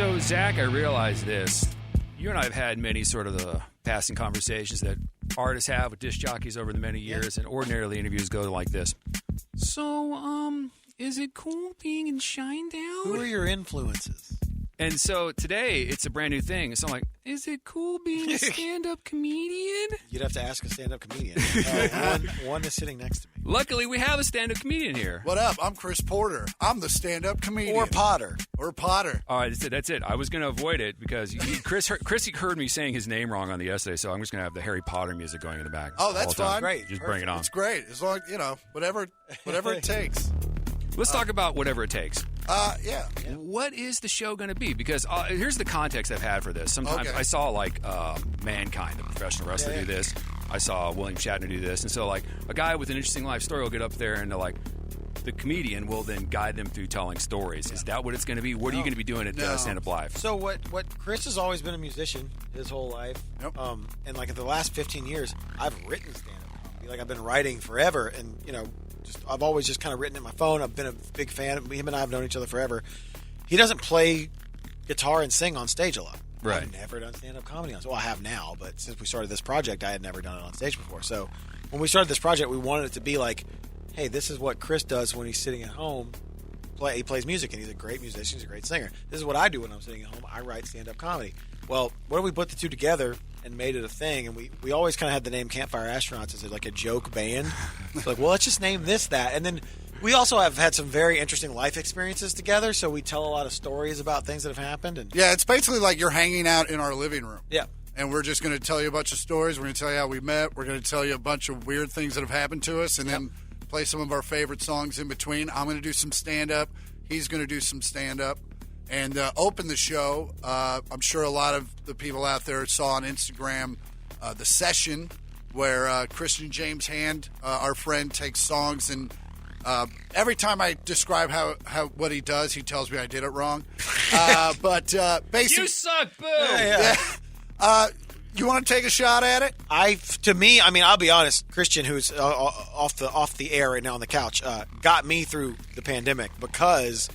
So, Zach, I realize this. You and I have had many sort of the passing conversations that artists have with disc jockeys over the many years, and ordinarily interviews go like this. So, is it cool being in Shinedown? Who are your influences? And so today, it's a brand new thing. So I'm like, is it cool being a stand-up comedian? You'd have to ask a stand-up comedian. One is sitting next to me. Luckily, we have a stand-up comedian here. What up? I'm Chris Porter. I'm the stand-up comedian. Or Potter. All right, that's it. I was going to avoid it because Chris heard me saying his name wrong on the essay, so I'm just going to have the Harry Potter music going in the back. Oh, that's fine. Great. Just Perfect. bring it on. It's great. As long as, whatever it takes. Let's talk about whatever it takes. Yeah. What is the show going to be? Because here's the context I've had for this. Sometimes I saw like Mankind, the professional wrestler, do this. I saw William Shatner do this. And so like a guy with an interesting life story will get up there and like the comedian will then guide them through telling stories. Is that what it's going to be? What are you going to be doing at Stand Up Live? So what Chris has always been a musician his whole life. Yep. And like in the last 15 years, I've written stand-up comedy. Like I've been writing forever, and I've always just kind of written it on my phone. I've been a big fan. Him and I have known each other forever. He doesn't play guitar and sing on stage a lot. Right. I've never done stand-up comedy on stage. Well, I have now, but since we started this project, I had never done it on stage before. So when we started this project, we wanted it to be like, hey, this is what Chris does when he's sitting at home. He plays music, and he's a great musician. He's a great singer. This is what I do when I'm sitting at home. I write stand-up comedy. Well, what if we put the two together and made it a thing? And we always kind of had the name Campfire Astronauts as like a joke band. It's like, well, let's just name this that. And then we also have had some very interesting life experiences together, so we tell a lot of stories about things that have happened. And Yeah, it's basically like you're hanging out in our living room. yeah. And we're just going to tell you a bunch of stories. We're going to tell you how we met. We're going to tell you a bunch of weird things that have happened to us, and then play some of our favorite songs in between. I'm going to do some stand-up. He's going to do some stand-up. And open the show. I'm sure a lot of the people out there saw on Instagram the session where Christian James Hand, our friend, takes songs, and every time I describe how what he does, he tells me I did it wrong. But basically, You suck, boo! Yeah. You want to take a shot at it? I'll be honest. Christian, who's off the air right now on the couch, got me through the pandemic because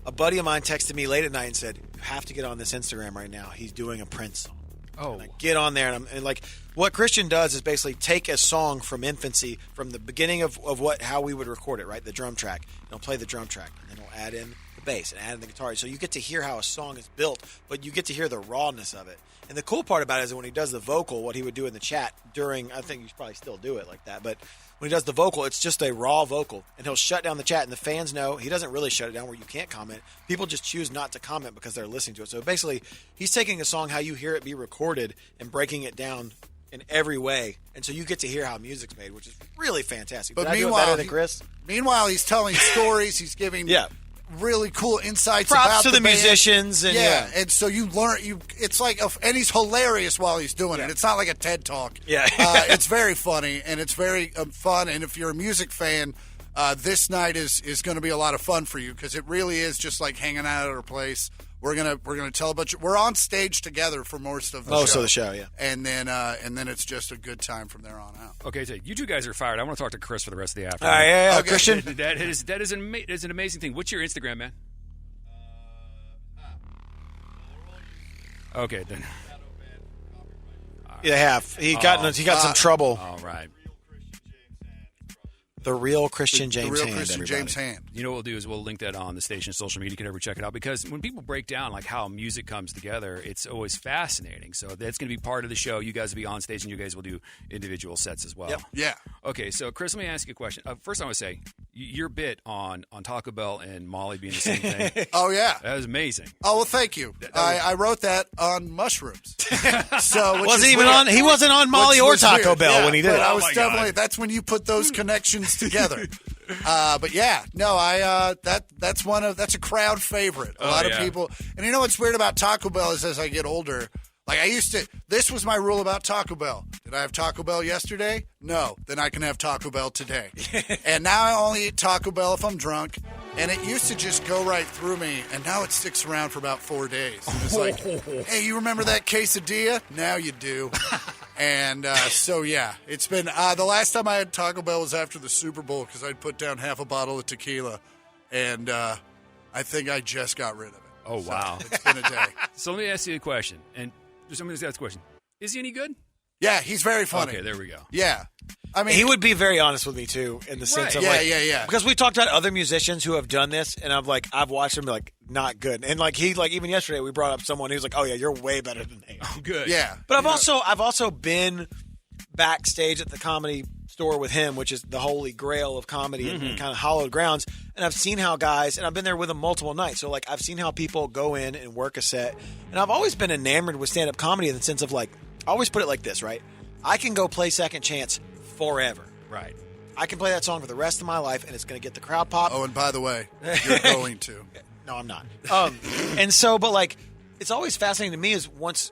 a buddy of mine texted me late at night and said, "You have to get on this Instagram right now. He's doing a Prince song." Oh, And I get on there, and like what Christian does is basically take a song from infancy, from the beginning of how we would record it, right? The drum track. And he'll play the drum track, and then he'll add in the bass and add in the guitar. So you get to hear how a song is built, but you get to hear the rawness of it. And the cool part about it is when he does the vocal, what he would do in the chat during, I think you should probably still do it like that, but when he does the vocal, it's just a raw vocal, and he'll shut down the chat, and the fans know he doesn't really shut it down where you can't comment. People just choose not to comment because they're listening to it. So basically, he's taking a song how you hear it be recorded and breaking it down in every way, and so you get to hear how music's made, which is really fantastic. But Did I do it meanwhile, better than Chris? Meanwhile, he's telling stories. He's giving really cool insights Props about to the band. musicians, and and so you learn. It's like, and he's hilarious while he's doing it. It's not like a TED talk. Yeah. It's very funny and it's very fun. And if you're a music fan, this night is going to be a lot of fun for you because it really is just like hanging out at our place. We're gonna tell a bunch. We're on stage together for most of the show. Most of the show, yeah. And then it's just a good time from there on out. Okay, so you two guys are fired. I want to talk to Chris for the rest of the All afternoon. right, yeah. Okay. Christian. That is an amazing thing. What's your Instagram, man? Okay, then. You have. He got some trouble. All right. The real Christian James the real Hand. Christian everybody. James Hand. You know what we'll do is we'll link that on the station's social media. You can ever check it out because when people break down like how music comes together, it's always fascinating. So that's going to be part of the show. You guys will be on stage and you guys will do individual sets as well. Yep. Yeah. Okay, so Chris, let me ask you a question. First, I want to say your bit on Taco Bell and Molly being the same thing. Oh yeah. That was amazing. Oh well, thank you. I wrote that on mushrooms. So which Wasn't is even weird. on. He wasn't on Molly Which or was Taco weird. Bell Yeah, when he did but it. I Oh was my definitely. God. That's when you put those connections together. But yeah, no, that's a crowd favorite. A lot of people, and you know what's weird about Taco Bell is as I get older, like this was my rule about Taco Bell. Did I have Taco Bell yesterday? No. Then I can have Taco Bell today. And now I only eat Taco Bell if I'm drunk. And it used to just go right through me, and now it sticks around for about 4 days. And it's like, hey, you remember that quesadilla? Now you do. And so, yeah, it's been the last time I had Taco Bell was after the Super Bowl because I'd put down half a bottle of tequila, and I think I just got rid of it. Oh, wow. It's been a day. So let me ask you a question. And somebody's asked a question. Is he any good? Yeah, he's very funny. Okay, there we go. Yeah. I mean, he would be very honest with me too, in the sense of yeah. Because we talked about other musicians who have done this, and I've watched them be like not good, and even yesterday we brought up someone who's like, oh yeah, you're way better than they are. Oh, good. Yeah. But I've also been backstage at the Comedy Store with him, which is the holy grail of comedy and kind of hallowed grounds, and I've seen how guys, and I've been there with them multiple nights, so I've seen how people go in and work a set, and I've always been enamored with stand-up comedy in the sense of I always put it like this, right? I can go play Second Chance forever. Right. I can play that song for the rest of my life, and it's going to get the crowd pop. Oh, and by the way, you're going to. No, I'm not. And so, but it's always fascinating to me is once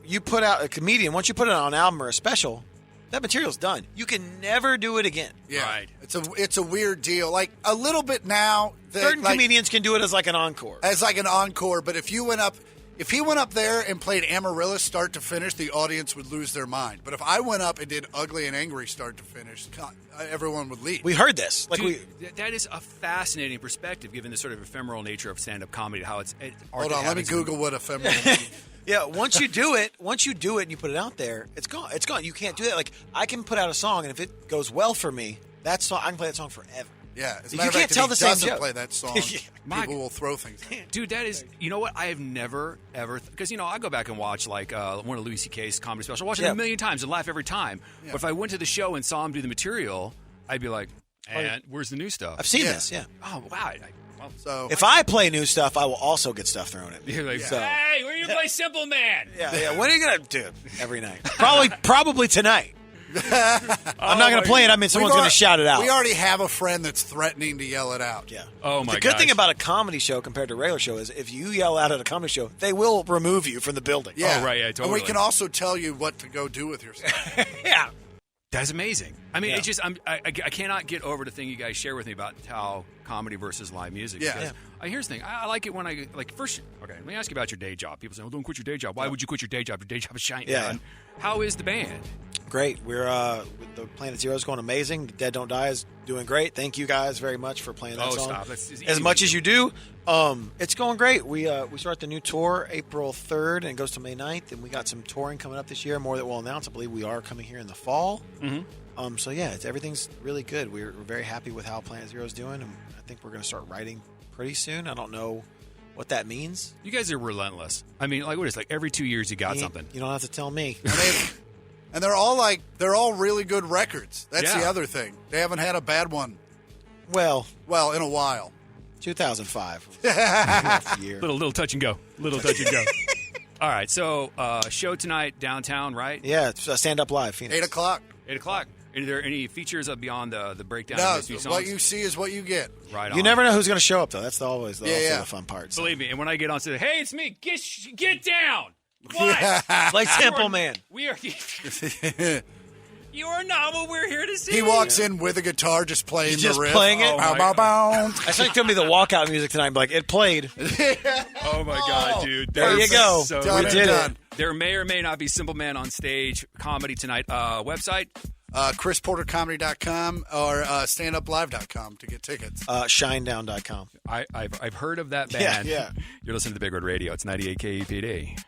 you put out a comedian, once you put it on an album or a special, that material's done. You can never do it again. Yeah. Right. It's a weird deal. A little bit now. Certain comedians can do it as an encore. As an encore, but if he went up there and played Amaryllis start to finish, the audience would lose their mind. But if I went up and did Ugly and Angry start to finish, everyone would leave. We heard this. Dude, that is a fascinating perspective, given the sort of ephemeral nature of stand-up comedy. How it's hold on, let me Google what ephemeral means. Yeah, once you do it and you put it out there, it's gone. It's gone. You can't do that. I can put out a song, and if it goes well for me, I can play that song forever. Yeah, you can't tell the same joke. If he doesn't play that song, people will throw things at him. Dude, that is, you know what? I have never, ever, because, I go back and watch, one of Louis C.K.'s comedy specials. I watch it a million times and laugh every time. Yeah. But if I went to the show and saw him do the material, I'd be like, and where's the new stuff? I've seen this, yeah. Oh, wow. So if I play new stuff, I will also get stuff thrown at me. You're like, hey, where you play Simple Man? Yeah. What are you going to do every night? Probably tonight. I'm not going to play it. Someone's going to shout it out. We already have a friend that's threatening to yell it out. Yeah. Oh, my God. The good thing about a comedy show compared to a regular show is if you yell out at a comedy show, they will remove you from the building. Yeah. Oh, right. Yeah, totally. And we can also tell you what to go do with yourself. Yeah. That's amazing. It's just I cannot get over the thing you guys share with me about how comedy versus live music. Yeah. Here's the thing. I like it when first. Okay, let me ask you about your day job. People say, "Oh, don't quit your day job." Why would you quit your day job? Your day job is Shinedown. Yeah. How is the band? Great. We're the Planet Zero is going amazing. Dead Don't Die is doing great. Thank you guys very much for playing that song. Stop. As much as you do, it's going great. We start the new tour April 3rd and it goes to May 9th, and we got some touring coming up this year. More that we'll announce. I believe we are coming here in the fall. Mm-hmm. So yeah, everything's really good. We're very happy with how Planet Zero is doing, and I think we're going to start writing pretty soon. I don't know what that means. You guys are relentless. What is it? Every 2 years you got something. You don't have to tell me. And they're all really good records. That's the other thing. They haven't had a bad one. Well, in a while. 2005. Year. Little touch and go. All right, so show tonight downtown, right? Yeah, it's Stand Up Live, Phoenix. 8 o'clock. 8 o'clock. Are there any features beyond the breakdown No, of these new songs? what you see is what you get. Right on. You never know who's going to show up, though. That's always the fun part. So. Believe me, and when I get on stage, hey, it's me. Get down. What? Like Simple Man. We are. You are not what we're here to see. He walks in with a guitar, just playing the riff. Playing it. I think it'll be the walkout music tonight. Like it played. Oh my God, dude! There you go. So we did it. There may or may not be Simple Man on stage comedy tonight. Website. ChrisPorterComedy.com or StandUpLive.com to get tickets. Shinedown.com. I've heard of that band. Yeah. You're listening to Big Red Radio. It's 98 KUPD.